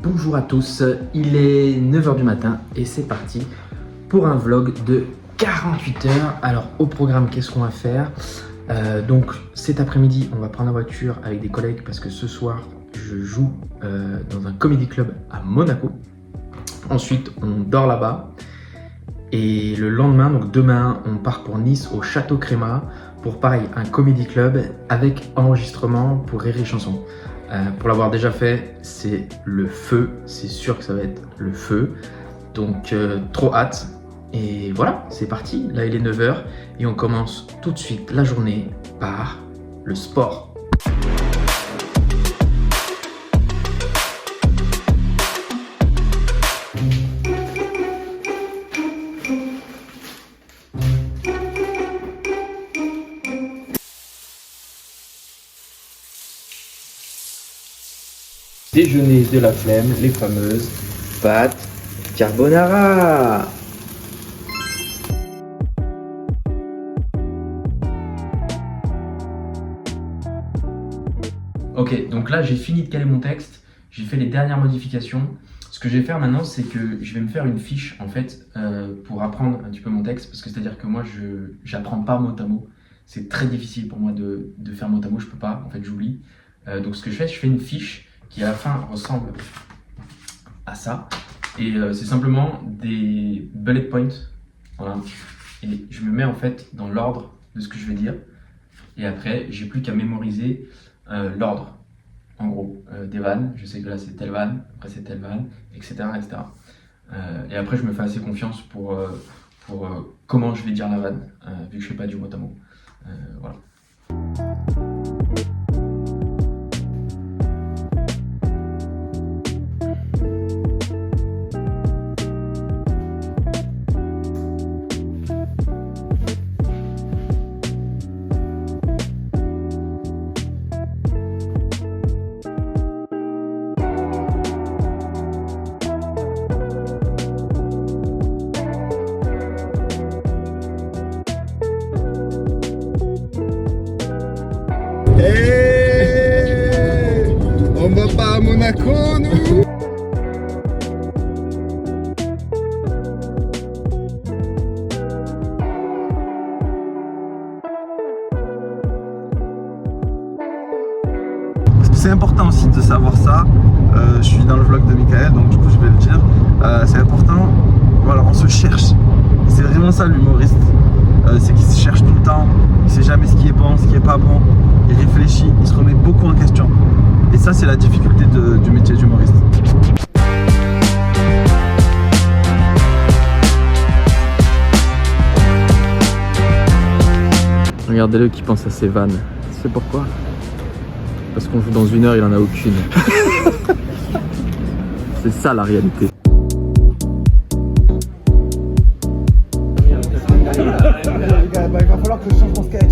Bonjour à tous, il est 9h du matin et c'est parti pour un vlog de 48 heures. Alors au programme, qu'est-ce qu'on va faire? Donc cet après-midi, on va prendre la voiture avec des collègues parce que ce soir, je joue dans un comedy club à Monaco. Ensuite, on dort là-bas et le lendemain, donc demain, on part pour Nice au Château Créma pour pareil, un comedy club avec enregistrement pour Rire et Chanson. Pour l'avoir déjà fait, c'est le feu, c'est sûr que ça va être le feu. Donc trop hâte. Et voilà, c'est parti. Là il est 9h et on commence tout de suite la journée par le sport. Déjeuner de la flemme, les fameuses pâtes carbonara. Ok, donc là j'ai fini de caler mon texte, j'ai fait les dernières modifications. Ce que je vais faire maintenant, c'est que je vais me faire une fiche en fait pour apprendre un petit peu mon texte, parce que c'est-à-dire que moi je n'apprends pas mot à mot. C'est très difficile pour moi de faire mot à mot, je peux pas, en fait j'oublie. Donc ce que je fais une fiche qui à la fin ressemble à ça. Et c'est simplement des bullet points. Voilà. Et je me mets en fait dans l'ordre de ce que je vais dire. Et après, j'ai plus qu'à mémoriser l'ordre. En gros, des vannes. Je sais que là c'est telle vanne, après c'est telle vanne, etc. etc. Et après, je me fais assez confiance pour comment je vais dire la vanne, vu que je fais pas du mot à mot. Voilà. Hey, on va pas à Monaco, nous. C'est important aussi de savoir ça. Je suis dans le vlog de Michael, donc du coup je vais le dire. C'est important. Voilà, on se cherche. C'est vraiment ça l'humoriste. C'est qu'il se cherche tout le temps. Il sait jamais ce qui est bon, ce qui est pas bon. Il réfléchit, il se remet beaucoup en question. Et ça, c'est la difficulté du métier d'humoriste. Regardez-le qui pense à ses vannes. Tu sais pourquoi? Parce qu'on joue dans 1 heure, il en a aucune. C'est ça la réalité. Il va falloir que je change mon sketch.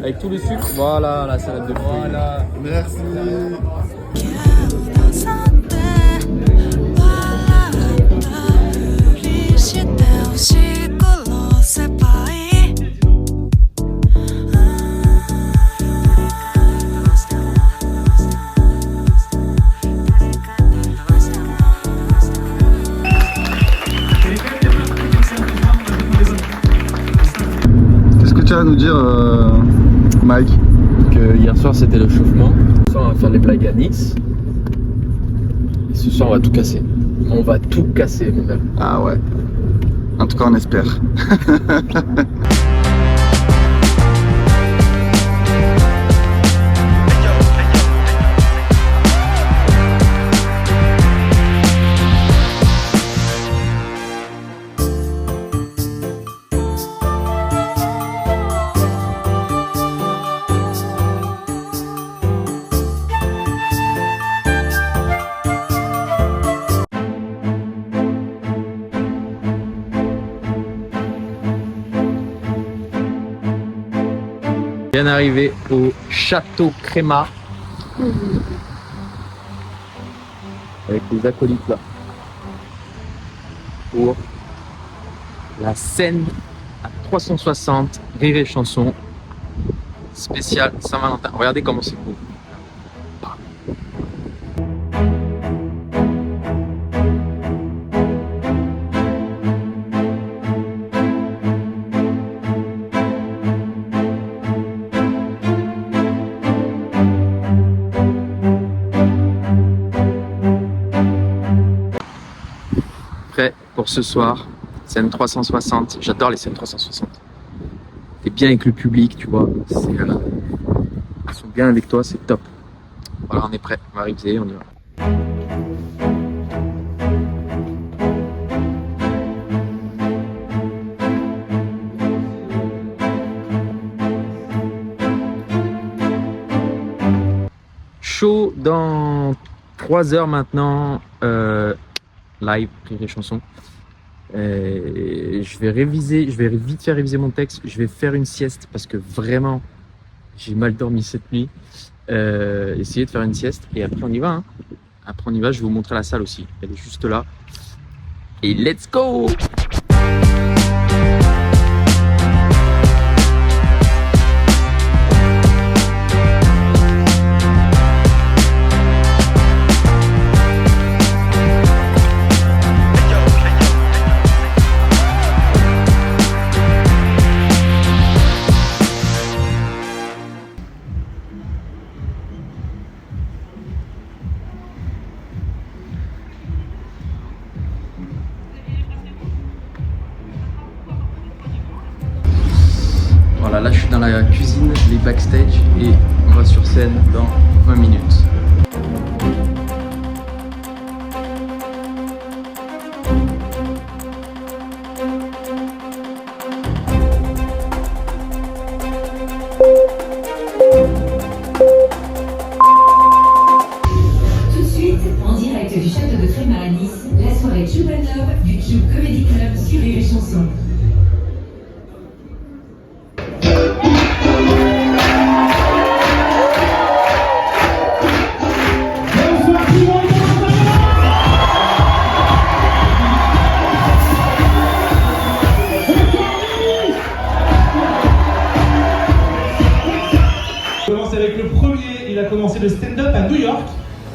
Avec tout le sucre, voilà la salade de fruits. Voilà. Merci. Qu'est-ce que tu as à nous dire, Mike? Que hier soir c'était le chauffement. Ce soir on va faire les blagues à Nice. Et ce soir on va tout casser. On va tout casser mon gars. Ah ouais. En tout cas, on espère. Bien arrivé au Château Créma. Avec les acolytes là. Pour la scène à 360 Rire et Chanson spécial Saint-Valentin. Regardez comment c'est beau. pour ce soir. Scène 360, j'adore les scènes 360. T'es bien avec le public, tu vois. Ils sont bien avec toi, c'est top. Voilà, on est prêt, on va réviser, on y va. Show dans 3 heures maintenant, live, Rire et Chanson. Je vais vite faire réviser mon texte, je vais faire une sieste parce que vraiment j'ai mal dormi cette nuit. Essayer de faire une sieste et après on y va. Après on y va, je vais vous montrer la salle aussi, elle est juste là. Et let's go! Voilà, là je suis dans la cuisine, les backstage et on va sur scène dans 20 minutes. Tout de suite, en direct du château de Tréma à Nice, la soirée Tube and Love du Tube Comedy Club sur Rire et Chanson. Avec le premier, il a commencé le stand-up à New York.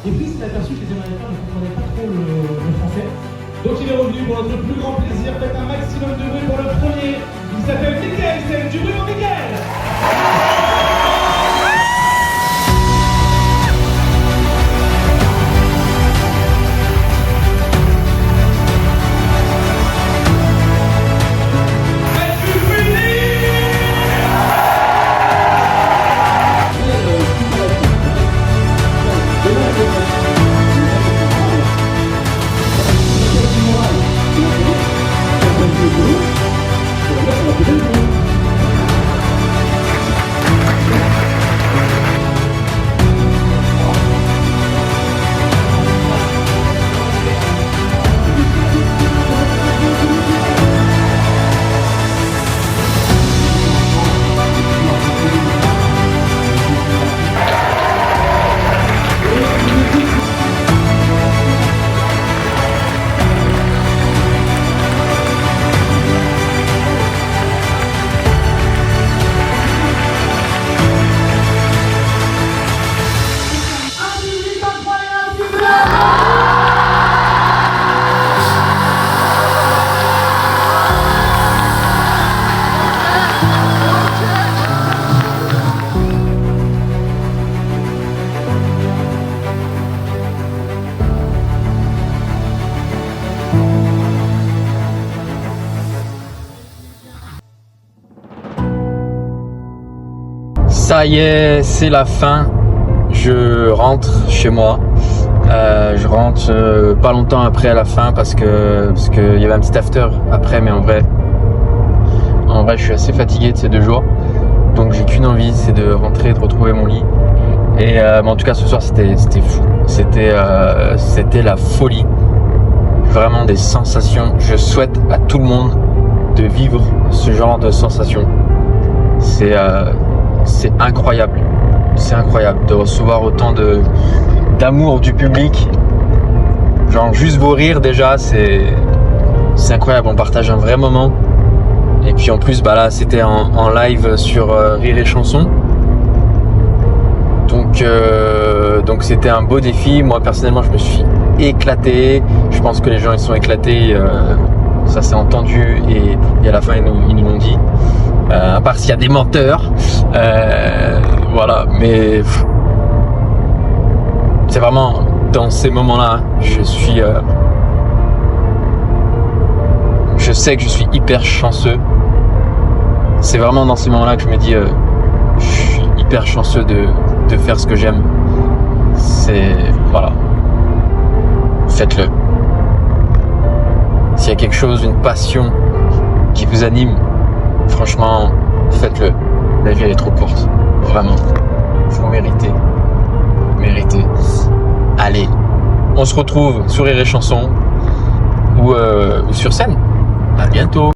Et puis il s'est aperçu que les Américains ne comprenaient pas trop le français. Donc il est revenu pour notre plus grand plaisir. Faites un maximum de bruit pour le premier. Il s'appelle Mickaël, c'est du bruit pour Mickaël. Ça y est, c'est la fin. Je rentre chez moi. Je rentre pas longtemps après à la fin parce que il y avait un petit after après, mais en vrai je suis assez fatigué de ces 2 jours. Donc j'ai qu'une envie, c'est de rentrer, de retrouver mon lit. Et mais en tout cas ce soir c'était fou. C'était la folie. Vraiment des sensations. Je souhaite à tout le monde de vivre ce genre de sensations. C'est incroyable. C'est incroyable de recevoir autant d'amour du public. Genre juste vos rires déjà, c'est incroyable. On partage un vrai moment. Et puis en plus, bah là, c'était en live sur Rire et Chanson. Donc c'était un beau défi. Moi personnellement, je me suis éclaté. Je pense que les gens ils sont éclatés. Ça s'est entendu et à la fin ils nous l'ont dit. À part s'il y a des menteurs, voilà. Mais c'est vraiment dans ces moments-là, je suis sais que je suis hyper chanceux. C'est vraiment dans ces moments-là que je me dis je suis hyper chanceux de faire ce que j'aime. Voilà. Faites-le. S'il y a quelque chose, une passion qui vous anime, franchement, faites-le. La vie elle est trop courte. Vraiment. Vous méritez. Allez, on se retrouve sur Rire et Chanson ou sur scène. À bientôt.